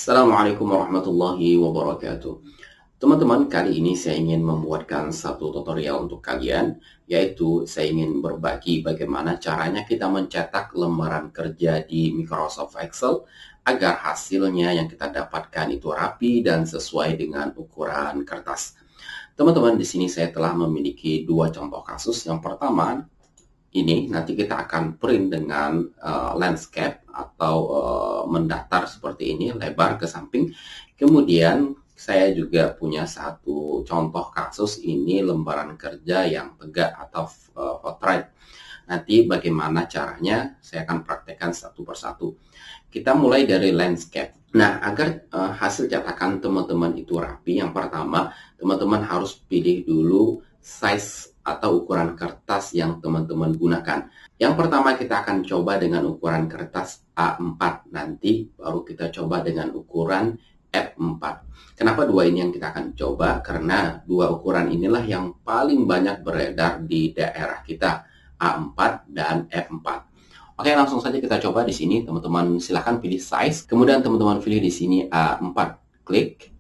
Assalamualaikum warahmatullahi wabarakatuh. Teman-teman, kali ini saya ingin membuatkan satu tutorial untuk kalian, yaitu saya ingin berbagi bagaimana caranya kita mencetak lembaran kerja di Microsoft Excel agar hasilnya yang kita dapatkan itu rapi dan sesuai dengan ukuran kertas. Teman-teman, di sini saya telah memiliki dua contoh kasus. Yang pertama, ini nanti kita akan print dengan landscape atau mendatar seperti ini, lebar ke samping. Kemudian saya juga punya satu contoh kasus, ini lembaran kerja yang tegak atau portrait. Nanti bagaimana caranya saya akan praktekkan satu persatu. Kita mulai dari landscape. Nah, agar hasil cetakan teman-teman itu rapi, yang pertama teman-teman harus pilih dulu size atau ukuran kertas yang teman-teman gunakan. Yang pertama kita akan coba dengan ukuran kertas A4. Nanti baru kita coba dengan ukuran F4. Kenapa dua ini yang kita akan coba? Karena dua ukuran inilah yang paling banyak beredar di daerah kita, A4 dan F4. Oke, langsung saja kita coba di sini. Teman-teman silahkan pilih size. Kemudian teman-teman pilih di sini A4. Klik.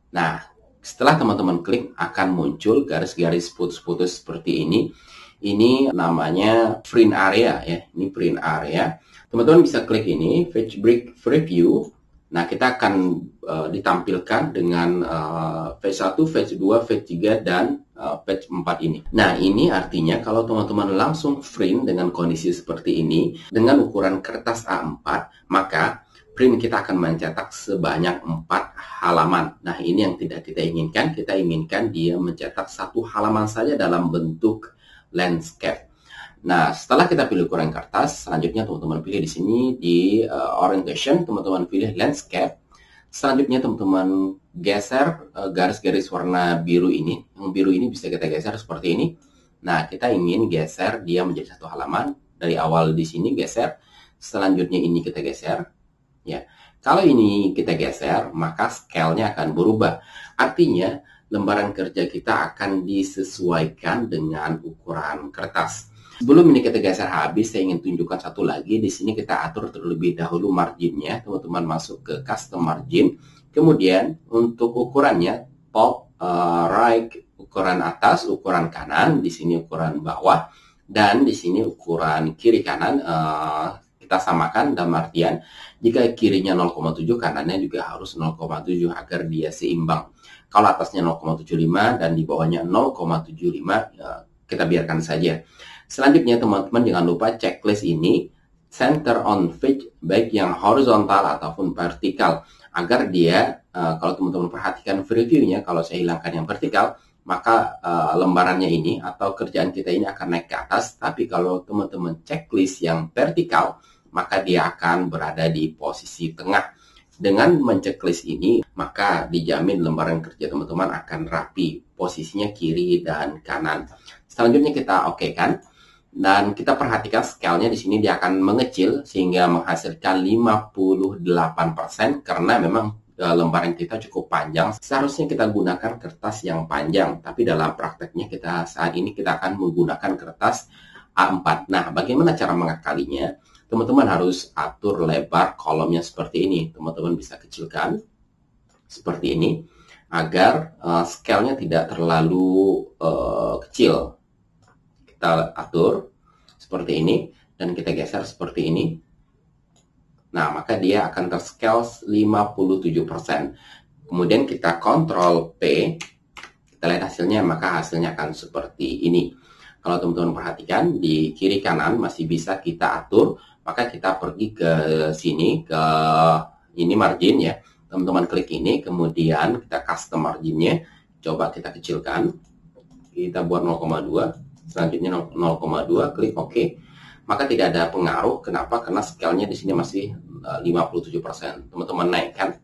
Nah, setelah teman-teman klik akan muncul garis-garis putus-putus seperti ini. Ini namanya print area ya. Ini print area. Teman-teman bisa klik ini Fabric Preview. Nah, kita akan ditampilkan dengan page 1, page 2, page 3 dan page 4 ini. Nah, ini artinya kalau teman-teman langsung print dengan kondisi seperti ini dengan ukuran kertas A4, maka print kita akan mencetak sebanyak 4 halaman. Nah, ini yang tidak kita inginkan. Kita inginkan dia mencetak satu halaman saja dalam bentuk landscape. Nah, setelah kita pilih ukuran kertas, selanjutnya teman-teman pilih di sini di orientation, teman-teman pilih landscape. Selanjutnya teman-teman geser garis-garis warna biru ini. Yang biru ini bisa kita geser seperti ini. Nah, kita ingin geser dia menjadi satu halaman. Dari awal di sini geser. Selanjutnya ini kita geser. Ya, kalau ini kita geser, maka scale-nya akan berubah. Artinya, lembaran kerja kita akan disesuaikan dengan ukuran kertas. Sebelum ini kita geser habis, saya ingin tunjukkan satu lagi. Di sini kita atur terlebih dahulu marginnya. Teman-teman masuk ke custom margin. Kemudian untuk ukurannya, top, right, ukuran atas, ukuran kanan. Di sini ukuran bawah. Dan di sini ukuran kiri kanan. Kita samakan dalam artian jika kirinya 0,7 kanannya juga harus 0,7 agar dia seimbang. Kalau atasnya 0,75 dan di bawahnya 0,75 kita biarkan saja. Selanjutnya teman-teman jangan lupa checklist ini center on page baik yang horizontal ataupun vertikal agar dia kalau teman-teman perhatikan previewnya, kalau saya hilangkan yang vertikal maka lembarannya ini atau kerjaan kita ini akan naik ke atas. Tapi kalau teman-teman checklist yang vertikal maka dia akan berada di posisi tengah. Dengan menceklis ini, maka dijamin lembaran kerja teman-teman akan rapi, posisinya kiri dan kanan. Selanjutnya kita oke kan? Dan kita perhatikan scale-nya di sini dia akan mengecil sehingga menghasilkan 58% karena memang lembaran kita cukup panjang. Seharusnya kita gunakan kertas yang panjang, tapi dalam prakteknya kita saat ini kita akan menggunakan kertas A4. Nah, bagaimana cara mengakalinya? Teman-teman harus atur lebar kolomnya seperti ini. Teman-teman bisa kecilkan seperti ini agar scale-nya tidak terlalu kecil. Kita atur seperti ini dan kita geser seperti ini. Nah, maka dia akan terscale 57%. Kemudian kita Ctrl P, kita lihat hasilnya, maka hasilnya akan seperti ini. Kalau teman-teman perhatikan di kiri kanan masih bisa kita atur, maka kita pergi ke sini, ke ini margin ya. Teman-teman klik ini, kemudian kita custom marginnya, coba kita kecilkan. Kita buat 0,2, selanjutnya 0,2, klik OK. Maka tidak ada pengaruh, kenapa? Karena scale-nya di sini masih 57%. Teman-teman naikkan,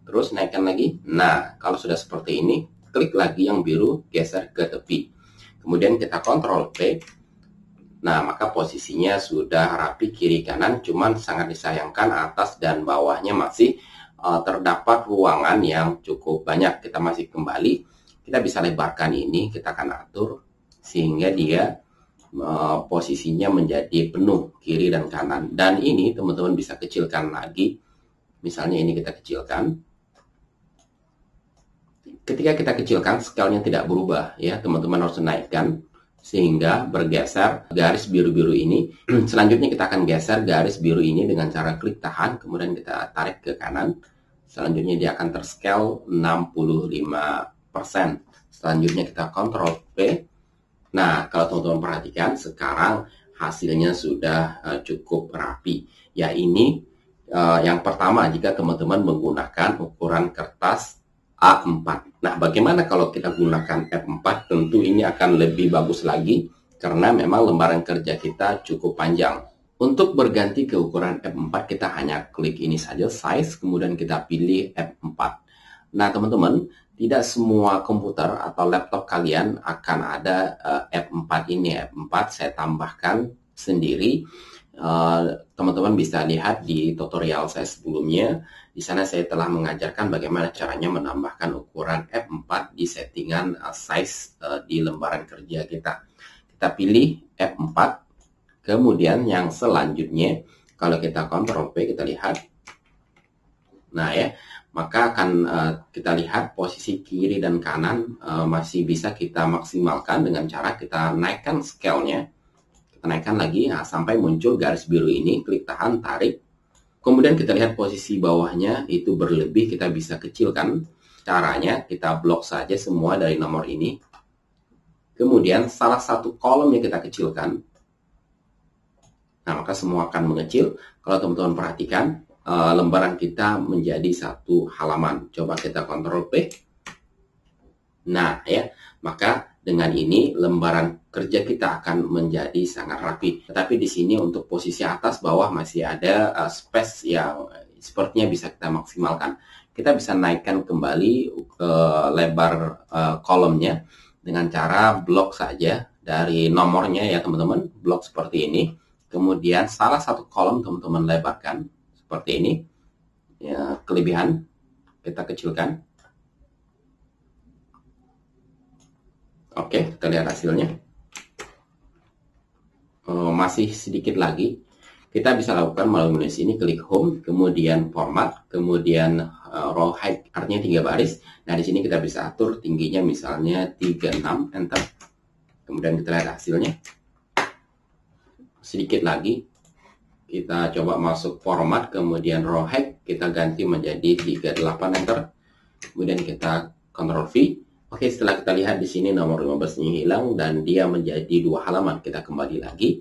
terus naikkan lagi. Nah, kalau sudah seperti ini, klik lagi yang biru, geser ke tepi. Kemudian kita Ctrl P. Nah, maka posisinya sudah rapi kiri kanan, cuman sangat disayangkan atas dan bawahnya masih terdapat ruangan yang cukup banyak. Kita masih kembali, kita bisa lebarkan ini, kita akan atur sehingga dia posisinya menjadi penuh kiri dan kanan. Dan ini teman-teman bisa kecilkan lagi Misalnya ini kita kecilkan. Ketika kita kecilkan, scale-nya tidak berubah ya, teman-teman harus naikkan sehingga bergeser garis biru-biru ini. Selanjutnya kita akan geser garis biru ini dengan cara klik tahan, kemudian kita tarik ke kanan. Selanjutnya dia akan terscale 65%. Selanjutnya kita Ctrl P. Nah, kalau teman-teman perhatikan, sekarang hasilnya sudah cukup rapi. Ya, ini yang pertama jika teman-teman menggunakan ukuran kertas A4. Nah, bagaimana kalau kita gunakan F4? Tentu ini akan lebih bagus lagi karena memang lembaran kerja kita cukup panjang. Untuk berganti ke ukuran F4, kita hanya klik ini saja, size, kemudian kita pilih F4. Nah, teman-teman, tidak semua komputer atau laptop kalian akan ada F4 ini. F4 saya tambahkan sendiri. Teman-teman bisa lihat di tutorial saya sebelumnya. Di sana saya telah mengajarkan bagaimana caranya menambahkan ukuran F4 di settingan size di lembaran kerja kita. Kita pilih F4. Kemudian yang selanjutnya, kalau kita Ctrl P, kita lihat. Nah ya, maka akan kita lihat posisi kiri dan kanan masih bisa kita maksimalkan dengan cara kita naikkan scale-nya. Kita naikkan lagi sampai muncul garis biru ini, klik tahan, tarik. Kemudian kita lihat posisi bawahnya itu berlebih, kita bisa kecilkan. Caranya kita blok saja semua dari nomor ini. Kemudian salah satu kolomnya kita kecilkan. Nah, maka semua akan mengecil. Kalau teman-teman perhatikan, lembaran kita menjadi satu halaman. Coba kita Ctrl P. Nah, ya, maka dengan ini lembaran kerja kita akan menjadi sangat rapi. Tetapi di sini untuk posisi atas bawah masih ada space yang sepertinya bisa kita maksimalkan. Kita bisa naikkan kembali lebar kolomnya dengan cara blok saja dari nomornya ya teman-teman. Blok seperti ini. Kemudian salah satu kolom teman-teman lebarkan seperti ini. Ya, kelebihan kita kecilkan. Oke, kita lihat hasilnya. Masih sedikit lagi. Kita bisa lakukan melalui menu ini, klik home, kemudian format, kemudian row height, artinya 3 baris. Nah, di sini kita bisa atur tingginya misalnya 36, enter. Kemudian kita lihat hasilnya. Sedikit lagi. Kita coba masuk format, kemudian row height, kita ganti menjadi 38, enter. Kemudian kita Ctrl V. Oke, setelah kita lihat di sini nomor 15-nya hilang dan dia menjadi 2 halaman. Kita kembali lagi.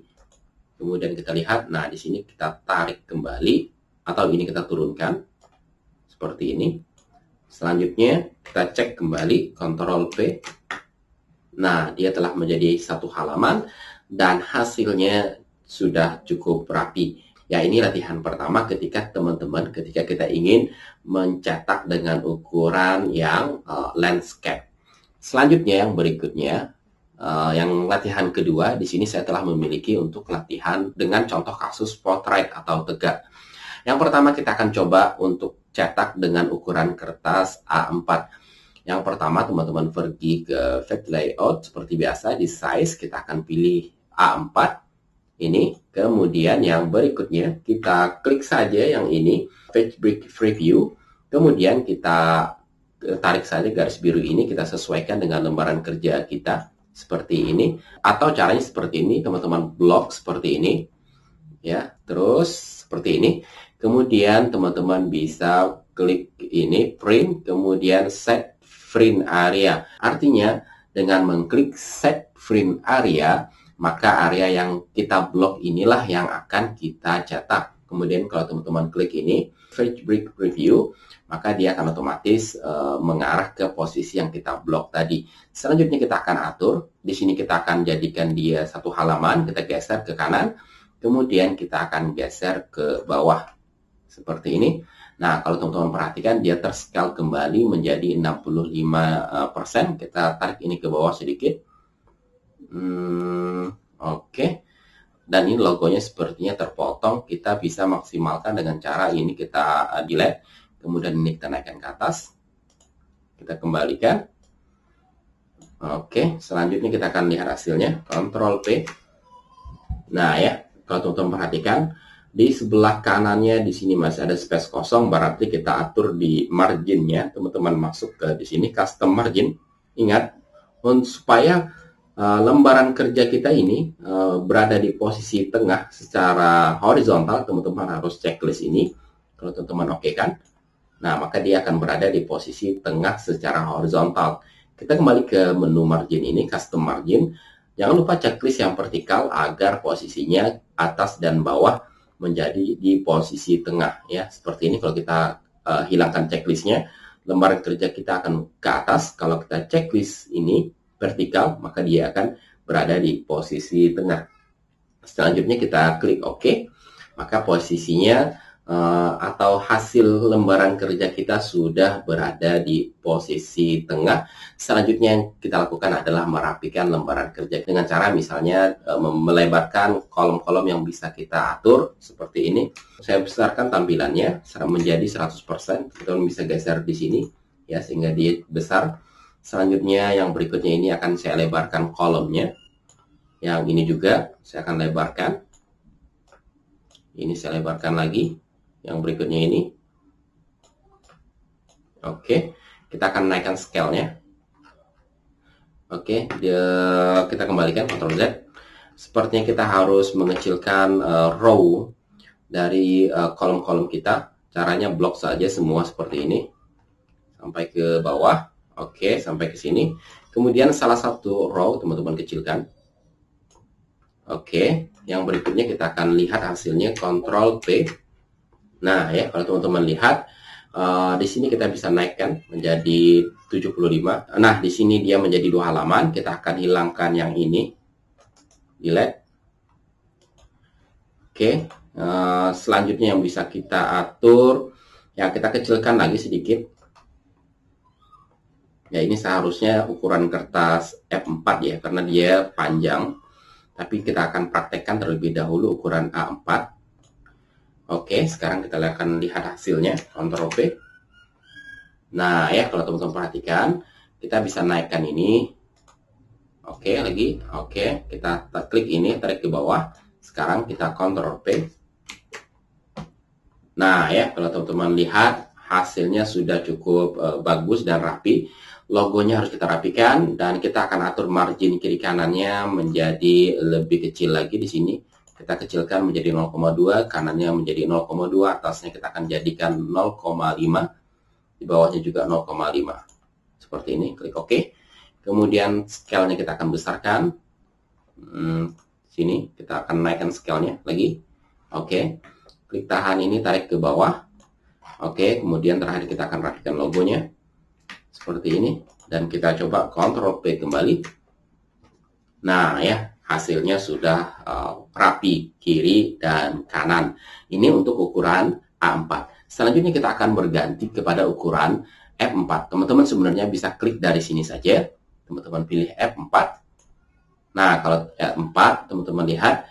Kemudian kita lihat, nah di sini kita tarik kembali atau ini kita turunkan seperti ini. Selanjutnya kita cek kembali, Ctrl P. Nah, dia telah menjadi satu halaman dan hasilnya sudah cukup rapi. Ya, ini latihan pertama ketika kita ingin mencetak dengan ukuran yang landscape. Selanjutnya yang berikutnya, yang latihan kedua, di sini saya telah memiliki untuk latihan dengan contoh kasus portrait atau tegak. Yang pertama kita akan coba untuk cetak dengan ukuran kertas A4. Yang pertama teman-teman pergi ke Effect Layout seperti biasa, di size kita akan pilih A4 ini. Kemudian yang berikutnya kita klik saja yang ini, Fabric Preview. Kemudian kita tarik saja garis biru ini, kita sesuaikan dengan lembaran kerja kita seperti ini, atau caranya seperti ini, teman-teman blok seperti ini ya, terus seperti ini. Kemudian teman-teman bisa klik ini print, kemudian set print area. Artinya dengan mengklik set print area, maka area yang kita blok inilah yang akan kita cetak. Kemudian kalau teman-teman klik ini Fabric Preview, maka dia akan otomatis mengarah ke posisi yang kita blok tadi. Selanjutnya kita akan atur. Di sini kita akan jadikan dia satu halaman, kita geser ke kanan. Kemudian kita akan geser ke bawah. Seperti ini. Nah, kalau teman-teman perhatikan, dia terscale kembali menjadi 65%. Kita tarik ini ke bawah sedikit. Oke. Dan ini logonya sepertinya terpotong. Kita bisa maksimalkan dengan cara ini kita delete. Kemudian ini kita naikkan ke atas. Kita kembalikan. Oke, selanjutnya kita akan lihat hasilnya. Ctrl P. Nah ya, kalau teman-teman perhatikan, Di sebelah kanannya di sini masih ada space kosong, berarti kita atur di marginnya. Teman-teman masuk ke di sini custom margin. Ingat, supaya lembaran kerja kita ini berada di posisi tengah secara horizontal, teman-teman harus checklist ini. Kalau teman-teman oke kan? Nah, maka dia akan berada di posisi tengah secara horizontal. Kita kembali ke menu margin ini, custom margin. Jangan lupa checklist yang vertikal agar posisinya atas dan bawah menjadi di posisi tengah ya. Seperti ini kalau kita hilangkan checklistnya, lembaran kerja kita akan ke atas. Kalau kita checklist ini vertikal, maka dia akan berada di posisi tengah. Selanjutnya kita klik OK, maka posisinya atau hasil lembaran kerja kita sudah berada di posisi tengah. Selanjutnya yang kita lakukan adalah merapikan lembaran kerja dengan cara misalnya melebarkan kolom-kolom yang bisa kita atur seperti ini. Saya besarkan tampilannya menjadi 100%. Kita bisa geser di sini ya sehingga dia besar. Selanjutnya yang berikutnya ini akan saya lebarkan kolomnya. Yang ini juga saya akan lebarkan. Ini saya lebarkan lagi. Yang berikutnya ini. Oke, kita akan naikkan scale-nya. Oke, kita kembalikan Ctrl Z. Sepertinya kita harus mengecilkan row dari kolom-kolom kita. Caranya blok saja semua seperti ini. Sampai ke bawah. Oke, sampai ke sini. Kemudian salah satu row teman-teman kecilkan. Oke, yang berikutnya kita akan lihat hasilnya Ctrl P. Nah ya, kalau teman-teman lihat di sini kita bisa naikkan menjadi 75. Nah, di sini dia menjadi 2 halaman. Kita akan hilangkan yang ini. Delete. Oke, selanjutnya yang bisa kita atur, ya kita kecilkan lagi sedikit. Ya, ini seharusnya ukuran kertas F4 ya, karena dia panjang. Tapi kita akan praktekkan terlebih dahulu ukuran A4. Oke, sekarang kita akan lihat hasilnya. Ctrl V. Nah ya, kalau teman-teman perhatikan, kita bisa naikkan ini. Oke, lagi. Oke, kita klik ini, tarik ke bawah. Sekarang kita Ctrl P. Nah ya, kalau teman-teman lihat, hasilnya sudah cukup bagus dan rapi. Logonya harus kita rapikan, dan kita akan atur margin kiri kanannya menjadi lebih kecil lagi di sini. Kita kecilkan menjadi 0,2, kanannya menjadi 0,2, atasnya kita akan jadikan 0,5, di bawahnya juga 0,5. Seperti ini, klik OK. Kemudian scale-nya kita akan besarkan. Sini, kita akan naikkan scale-nya lagi. Oke, klik tahan ini, tarik ke bawah. Oke, kemudian terakhir kita akan rapikan logonya. Seperti ini. Dan kita coba Ctrl P kembali. Nah ya, hasilnya sudah rapi kiri dan kanan. Ini untuk ukuran A4. Selanjutnya kita akan berganti kepada ukuran F4. Teman-teman sebenarnya bisa klik dari sini saja. Teman-teman pilih F4. Nah, kalau F4 teman-teman lihat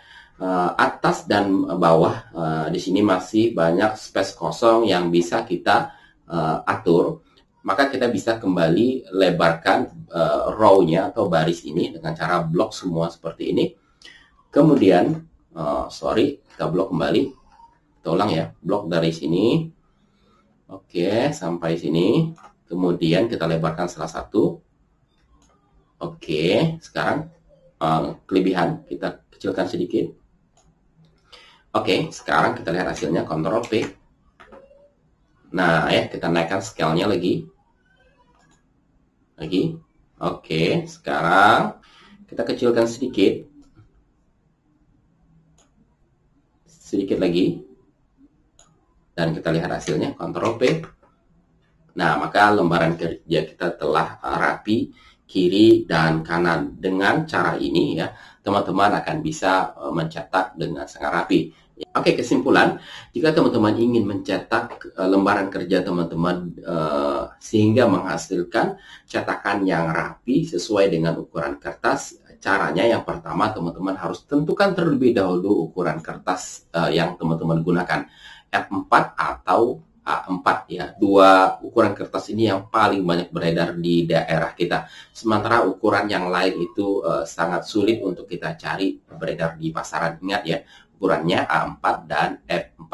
atas dan bawah di sini masih banyak space kosong yang bisa kita atur. Maka kita bisa kembali lebarkan row-nya atau baris ini dengan cara blok semua seperti ini. Kemudian, kita blok kembali. Kita ulang ya, blok dari sini. Oke, sampai sini. Kemudian kita lebarkan salah satu. Oke, sekarang kelebihan kita kecilkan sedikit. Oke, sekarang kita lihat hasilnya, Ctrl P. Nah ya, kita naikkan scale-nya lagi. Oke, sekarang kita kecilkan sedikit lagi, dan kita lihat hasilnya, Ctrl P. Nah, maka lembaran kerja kita telah rapi kiri dan kanan. Dengan cara ini ya, teman-teman akan bisa mencetak dengan sangat rapi. Oke, kesimpulan, jika teman-teman ingin mencetak lembaran kerja teman-teman sehingga menghasilkan cetakan yang rapi sesuai dengan ukuran kertas, caranya yang pertama teman-teman harus tentukan terlebih dahulu ukuran kertas yang teman-teman gunakan, F4 atau A4 ya. Dua ukuran kertas ini yang paling banyak beredar di daerah kita. Sementara ukuran yang lain itu sangat sulit untuk kita cari beredar di pasaran. Ingat ya, ukurannya A4 dan F4.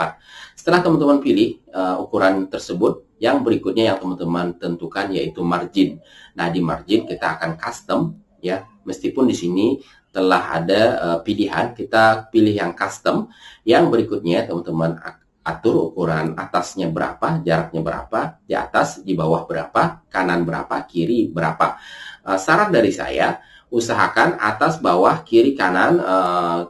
Setelah teman-teman pilih ukuran tersebut, yang berikutnya yang teman-teman tentukan yaitu margin. Nah, di margin kita akan custom ya. Meskipun di sini telah ada pilihan, kita pilih yang custom. Yang berikutnya teman-teman atur ukuran atasnya berapa, jaraknya berapa, di atas, di bawah berapa, kanan berapa, kiri berapa. Saran dari saya, usahakan atas, bawah, kiri, kanan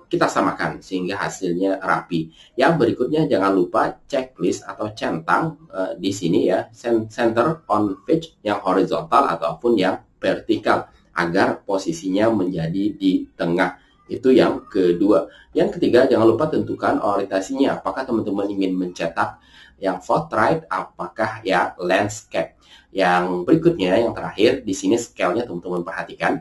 kita samakan sehingga hasilnya rapi. Yang berikutnya jangan lupa checklist atau centang di sini ya, center on page yang horizontal ataupun yang vertikal agar posisinya menjadi di tengah. Itu yang kedua. Yang ketiga, jangan lupa tentukan orientasinya. Apakah teman-teman ingin mencetak yang portrait, apakah ya landscape. Yang berikutnya, yang terakhir, di sini scale-nya teman-teman perhatikan.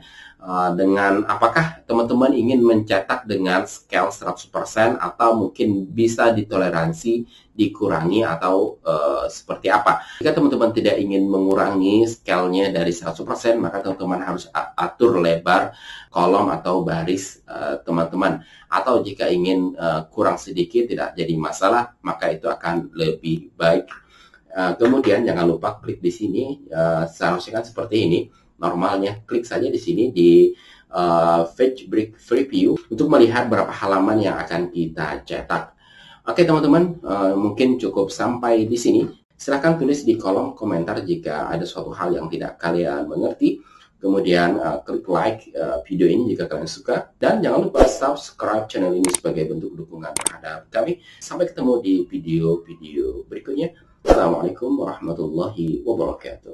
Dengan apakah teman-teman ingin mencetak dengan scale 100% atau mungkin bisa ditoleransi, dikurangi atau seperti apa. Jika teman-teman tidak ingin mengurangi scale-nya dari 100%, maka teman-teman harus atur lebar kolom atau baris teman-teman. Atau jika ingin kurang sedikit tidak jadi masalah, maka itu akan lebih baik. Kemudian jangan lupa klik di sini, seharusnya kan seperti ini. Normalnya klik saja di sini di Page Break Preview untuk melihat berapa halaman yang akan kita cetak. Oke teman-teman, mungkin cukup sampai di sini. Silahkan tulis di kolom komentar jika ada suatu hal yang tidak kalian mengerti. Kemudian klik like video ini jika kalian suka. Dan jangan lupa subscribe channel ini sebagai bentuk dukungan terhadap kami. Sampai ketemu di video-video berikutnya. Assalamualaikum warahmatullahi wabarakatuh.